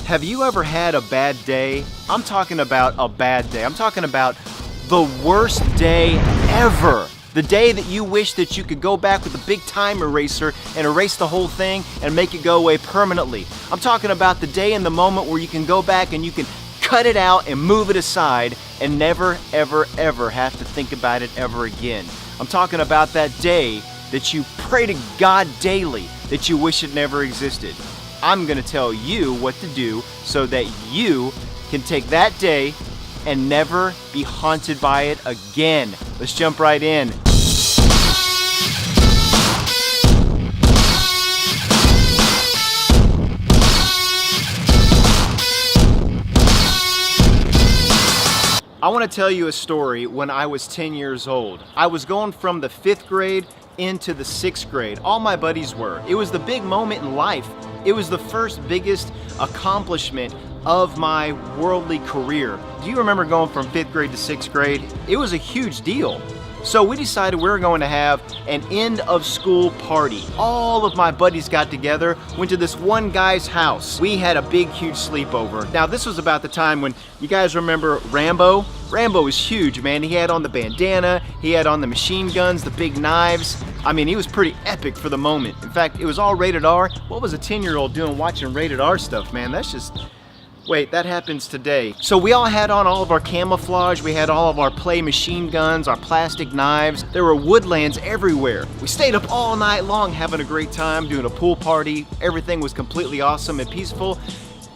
Have you ever had a bad day? I'm talking about a bad day. I'm talking about the worst day ever. The day that you wish that you could go back with a big time eraser and erase the whole thing and make it go away permanently. I'm talking about the day and the moment where you can go back and you can cut it out and move it aside and never, ever, ever have to think about it ever again. I'm talking about that day that you pray to God daily that you wish it never existed. I'm gonna tell you what to do so that you can take that day and never be haunted by it again. Let's jump right in. I want to tell you a story when I was 10 years old. I was going from the 5th grade into the 6th grade. All my buddies were. It was the big moment in life. It was the first biggest accomplishment of my worldly career. Do you remember going from 5th grade to 6th grade? It was a huge deal. So we decided we were going to have an end of school party. All of my buddies got together, went to this one guy's house. We had a big, huge sleepover. Now this was about the time when, you guys remember Rambo? Rambo was huge, man. He had on the bandana, he had on the machine guns, the big knives. I mean, he was pretty epic for the moment. In fact, it was all rated R. What was a 10-year-old doing watching rated R stuff, man? That's just... Wait, that happens today. So we all had on all of our camouflage, we had all of our play machine guns, our plastic knives. There were woodlands everywhere. We stayed up all night long having a great time, doing a pool party. Everything was completely awesome and peaceful.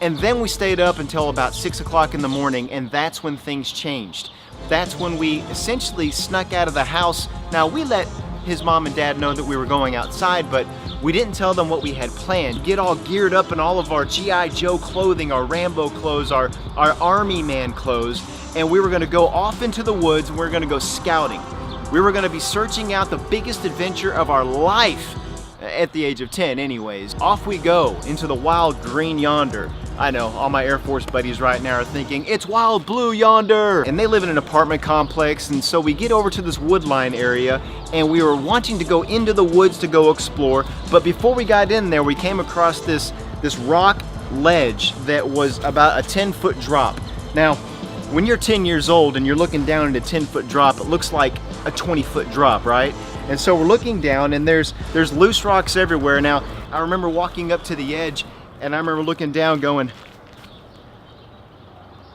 And then we stayed up until about 6 o'clock in the morning, and that's when things changed. That's when we essentially snuck out of the house. Now we let his mom and dad know that we were going outside, but we didn't tell them what we had planned. Get all geared up in all of our G.I. Joe clothing, our Rambo clothes, our Army Man clothes, and we were gonna go off into the woods and we were gonna go scouting. We were gonna be searching out the biggest adventure of our life, at the age of 10 anyways. Off we go into the wild green yonder. I know, all my Air Force buddies right now are thinking, it's wild blue yonder! And they live in an apartment complex, and so we get over to this woodline area, and we were wanting to go into the woods to go explore, but before we got in there, we came across this rock ledge that was about a 10-foot drop. Now, when you're 10 years old and you're looking down at a 10-foot drop, it looks like a 20-foot drop, right? And so we're looking down, and there's loose rocks everywhere. Now, I remember walking up to the edge, and I remember looking down going,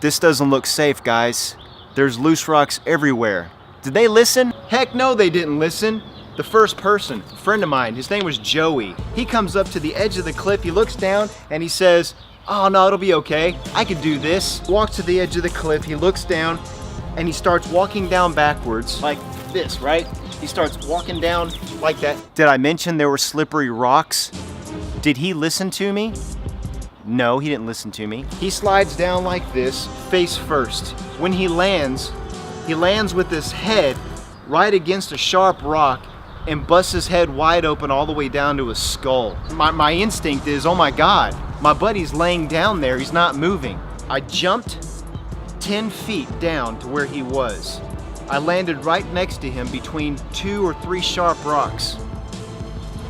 this doesn't look safe, guys. There's loose rocks everywhere. Did they listen? Heck no, they didn't listen. The first person, a friend of mine, his name was Joey. He comes up to the edge of the cliff, he looks down, and he says, oh no, it'll be okay. I can do this. Walks to the edge of the cliff, he looks down, and he starts walking down backwards, like this, right? He starts walking down like that. Did I mention there were slippery rocks? Did he listen to me? No, he didn't listen to me. He slides down like this, face first. When he lands with his head right against a sharp rock and busts his head wide open all the way down to his skull. My instinct is, oh my God, my buddy's laying down there, he's not moving. I jumped 10 feet down to where he was. I landed right next to him between 2 or 3 sharp rocks.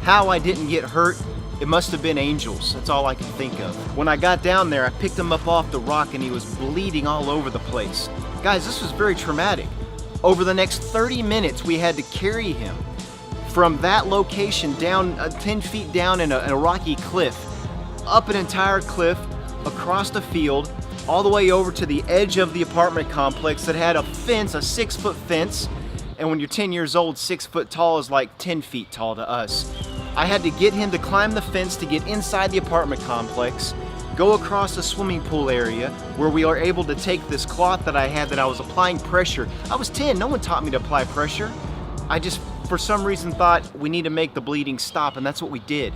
How I didn't get hurt, it must have been angels. That's all I can think of. When I got down there, I picked him up off the rock and he was bleeding all over the place. Guys, this was very traumatic. Over the next 30 minutes, we had to carry him from that location down 10 feet down in a rocky cliff, up an entire cliff, across the field, all the way over to the edge of the apartment complex that had a fence, a 6-foot fence. And when you're 10 years old, 6 foot tall is like 10 feet tall to us. I had to get him to climb the fence to get inside the apartment complex, go across the swimming pool area where we are able to take this cloth that I had that I was applying pressure. I was 10, no one taught me to apply pressure. I just, for some reason, thought we need to make the bleeding stop, and that's what we did.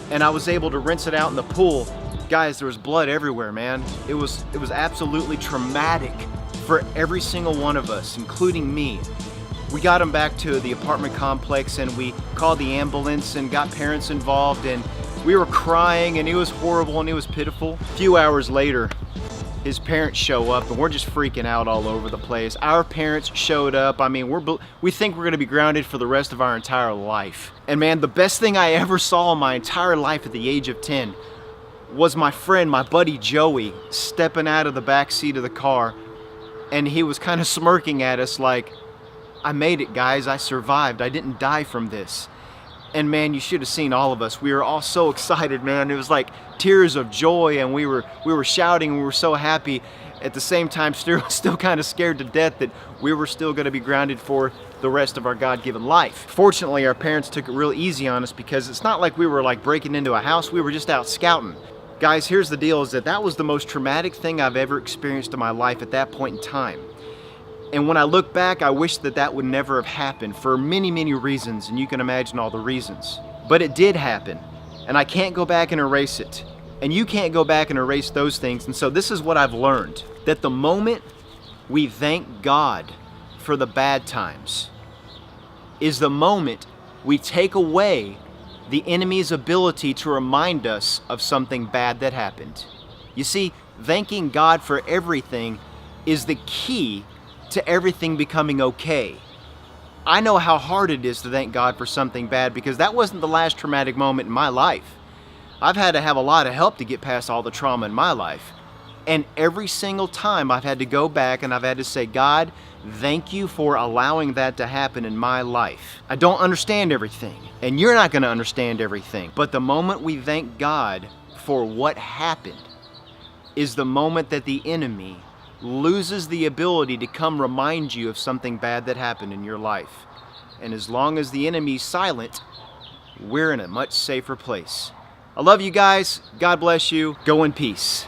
And I was able to rinse it out in the pool. Guys, there was blood everywhere, man. It was absolutely traumatic for every single one of us, including me. We got him back to the apartment complex and we called the ambulance and got parents involved, and we were crying and it was horrible and it was pitiful. A few hours later, his parents show up and we're just freaking out all over the place. Our parents showed up. I mean, we think we're gonna be grounded for the rest of our entire life. And man, the best thing I ever saw in my entire life at the age of 10 was my friend, my buddy Joey, stepping out of the back seat of the car, and he was kind of smirking at us like, I made it, guys, I survived, I didn't die from this. And man, you should have seen all of us. We were all so excited, man. It was like tears of joy, and we were shouting, we were so happy. At the same time, still kind of scared to death that we were still going to be grounded for the rest of our God-given life. Fortunately, our parents took it real easy on us because it's not like we were like breaking into a house. We were just out scouting. Guys, here's the deal, is that was the most traumatic thing I've ever experienced in my life at that point in time. And when I look back, I wish that would never have happened for many, many reasons, and you can imagine all the reasons. But it did happen, and I can't go back and erase it. And you can't go back and erase those things. And so this is what I've learned, that the moment we thank God for the bad times is the moment we take away the enemy's ability to remind us of something bad that happened. You see, thanking God for everything is the key to everything becoming okay. I know how hard it is to thank God for something bad because that wasn't the last traumatic moment in my life. I've had to have a lot of help to get past all the trauma in my life. And every single time I've had to go back and I've had to say, God, thank you for allowing that to happen in my life. I don't understand everything, and you're not going to understand everything. But the moment we thank God for what happened is the moment that the enemy loses the ability to come remind you of something bad that happened in your life. And as long as the enemy's silent, we're in a much safer place. I love you guys. God bless you. Go in peace.